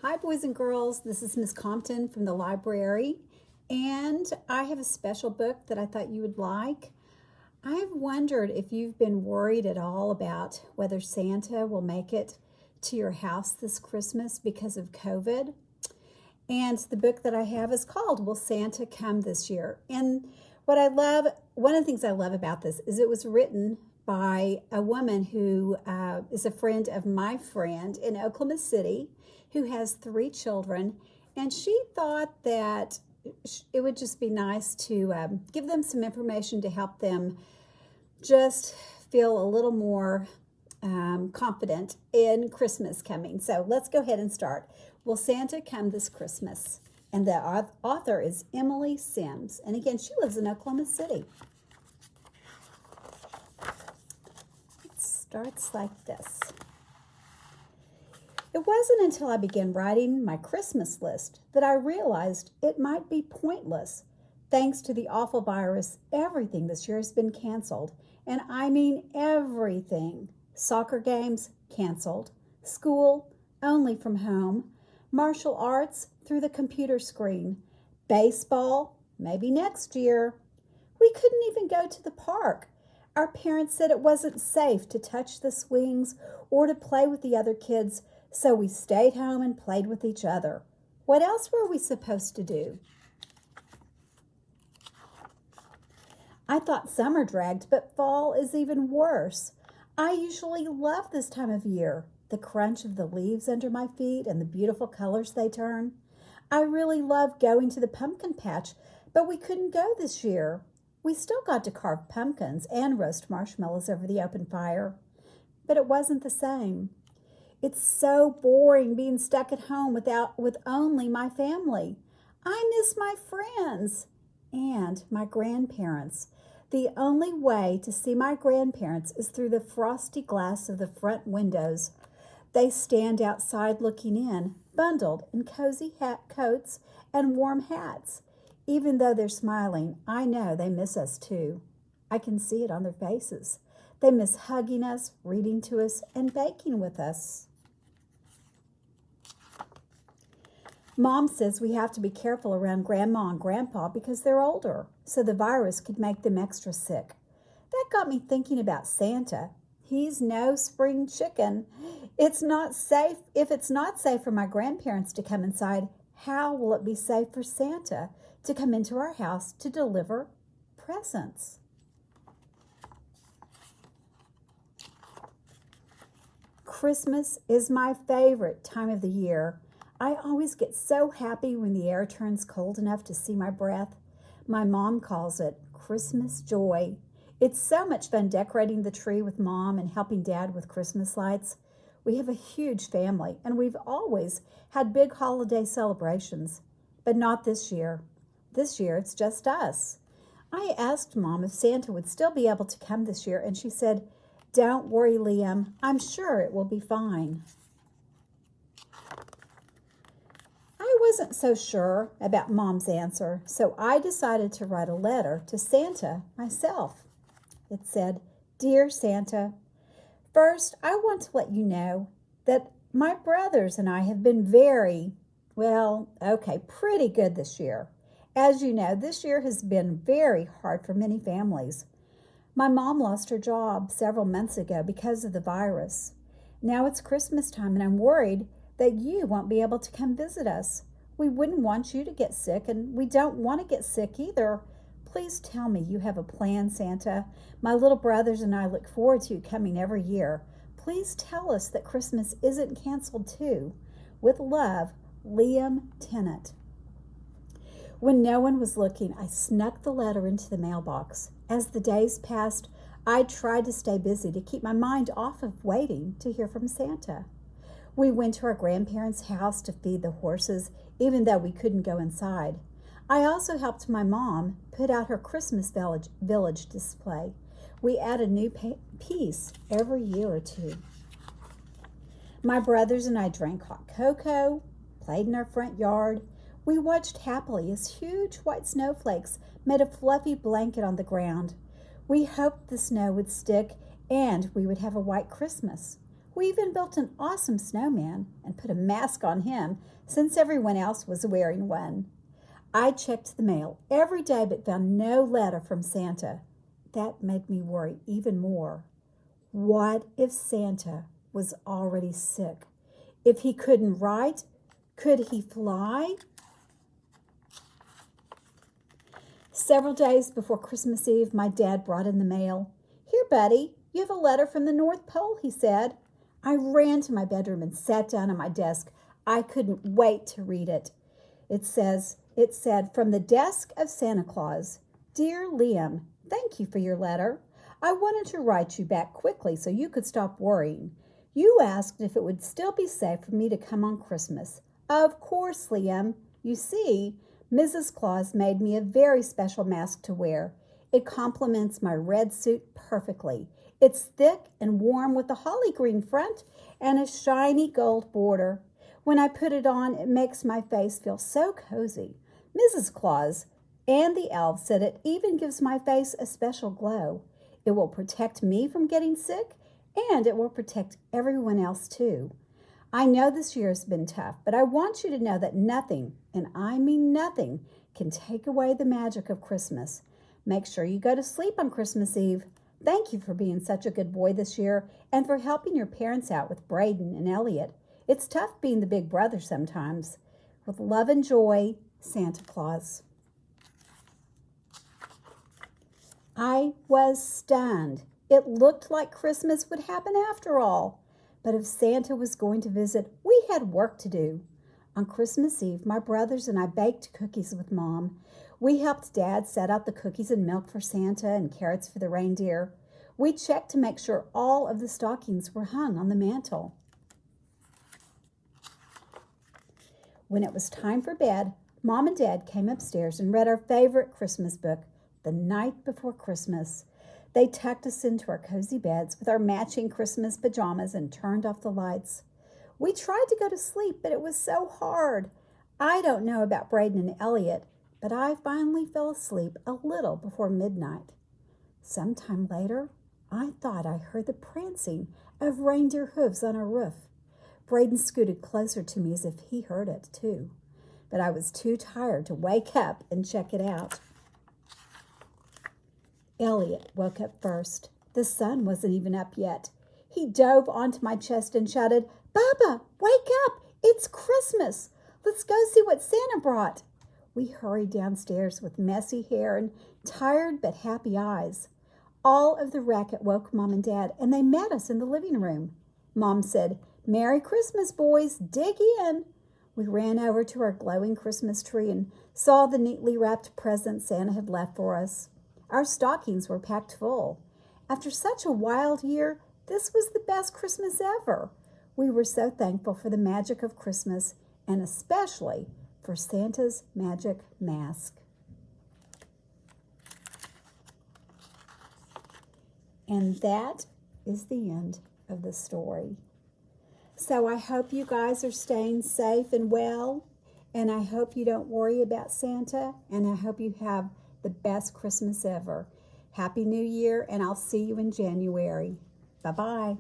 Hi, boys and girls. This is Miss Compton from the library, and I have a special book that I thought you would like. I've wondered if you've been worried at all about whether Santa will make it to your house this Christmas because of COVID. And the book that I have is called Will Santa Come This Year? And one of the things I love about this is it was written by a woman who is a friend of my friend in Oklahoma City who has 3 children. And she thought that it would just be nice to give them some information to help them just feel a little more confident in Christmas coming. So let's go ahead and start. Will Santa Come This Christmas? And the author is Emily Sims. And again, she lives in Oklahoma City. It starts like this. It wasn't until I began writing my Christmas list that I realized it might be pointless. Thanks to the awful virus, everything this year has been canceled. And I mean everything. Soccer games, canceled. School, only from home. Martial arts, through the computer screen. Baseball, maybe next year. We couldn't even go to the park. Our parents said it wasn't safe to touch the swings or to play with the other kids, so we stayed home and played with each other. What else were we supposed to do? I thought summer dragged, but fall is even worse. I usually love this time of year, the crunch of the leaves under my feet and the beautiful colors they turn. I really love going to the pumpkin patch, but we couldn't go this year. We still got to carve pumpkins and roast marshmallows over the open fire, but it wasn't the same. It's so boring being stuck at home with only my family. I miss my friends and my grandparents. The only way to see my grandparents is through the frosty glass of the front windows. They stand outside looking in, bundled in cozy coats and warm hats. Even though they're smiling, I know they miss us too. I can see it on their faces. They miss hugging us, reading to us, and baking with us. Mom says we have to be careful around Grandma and Grandpa because they're older, so the virus could make them extra sick. That got me thinking about Santa. He's no spring chicken. It's not safe. If it's not safe for my grandparents to come inside, how will it be safe for Santa to come into our house to deliver presents? Christmas is my favorite time of the year. I always get so happy when the air turns cold enough to see my breath. My mom calls it Christmas joy. It's so much fun decorating the tree with Mom and helping Dad with Christmas lights. We have a huge family, and we've always had big holiday celebrations, but not this year. This year, it's just us. I asked Mom if Santa would still be able to come this year, and she said, "Don't worry, Liam. I'm sure it will be fine." I wasn't so sure about Mom's answer, so I decided to write a letter to Santa myself. It said, "Dear Santa, first, I want to let you know that my brothers and I have been pretty good this year. As you know, this year has been very hard for many families. My mom lost her job several months ago because of the virus. Now it's Christmas time, and I'm worried that you won't be able to come visit us. We wouldn't want you to get sick, and we don't want to get sick either. Please tell me you have a plan, Santa. My little brothers and I look forward to you coming every year. Please tell us that Christmas isn't canceled too. With love, Liam Tennant." When no one was looking, I snuck the letter into the mailbox. As the days passed, I tried to stay busy to keep my mind off of waiting to hear from Santa. We went to our grandparents' house to feed the horses, even though we couldn't go inside. I also helped my mom put out her Christmas village display. We add a new piece every year or two. My brothers and I drank hot cocoa, played in our front yard. We watched happily as huge white snowflakes made a fluffy blanket on the ground. We hoped the snow would stick and we would have a white Christmas. We even built an awesome snowman and put a mask on him since everyone else was wearing one. I checked the mail every day but found no letter from Santa. That made me worry even more. What if Santa was already sick? If he couldn't write, could he fly? Several days before Christmas Eve, my dad brought in the mail. "Here, buddy, you have a letter from the North Pole," he said. I ran to my bedroom and sat down at my desk. I couldn't wait to read it. It said, "From the desk of Santa Claus. Dear Liam, thank you for your letter. I wanted to write you back quickly so you could stop worrying. You asked if it would still be safe for me to come on Christmas. Of course, Liam. You see, Mrs. Claus made me a very special mask to wear. It complements my red suit perfectly. It's thick and warm with a holly green front and a shiny gold border. When I put it on, it makes my face feel so cozy. Mrs. Claus and the elves said it even gives my face a special glow. It will protect me from getting sick, and it will protect everyone else too. I know this year has been tough, but I want you to know that nothing, and I mean nothing, can take away the magic of Christmas. Make sure you go to sleep on Christmas Eve. Thank you for being such a good boy this year and for helping your parents out with Braden and Elliot. It's tough being the big brother sometimes. With love and joy, Santa Claus." I was stunned. It looked like Christmas would happen after all. But if Santa was going to visit, we had work to do. On Christmas Eve, my brothers and I baked cookies with Mom. We helped Dad set out the cookies and milk for Santa and carrots for the reindeer. We checked to make sure all of the stockings were hung on the mantle. When it was time for bed, Mom and Dad came upstairs and read our favorite Christmas book, The Night Before Christmas. They tucked us into our cozy beds with our matching Christmas pajamas and turned off the lights. We tried to go to sleep, but it was so hard. I don't know about Braden and Elliot, but I finally fell asleep a little before midnight. Sometime later, I thought I heard the prancing of reindeer hooves on our roof. Braden scooted closer to me as if he heard it too, but I was too tired to wake up and check it out. Elliot woke up first. The sun wasn't even up yet. He dove onto my chest and shouted, "Bubba, wake up! It's Christmas! Let's go see what Santa brought." We hurried downstairs with messy hair and tired but happy eyes. All of the racket woke Mom and Dad, and they met us in the living room. Mom said, "Merry Christmas, boys. Dig in." We ran over to our glowing Christmas tree and saw the neatly wrapped presents Santa had left for us. Our stockings were packed full. After such a wild year, this was the best Christmas ever. We were so thankful for the magic of Christmas, and especially for Santa's magic mask. And that is the end of the story. So I hope you guys are staying safe and well, and I hope you don't worry about Santa, and I hope you have the best Christmas ever. Happy New Year, and I'll see you in January. Bye-bye.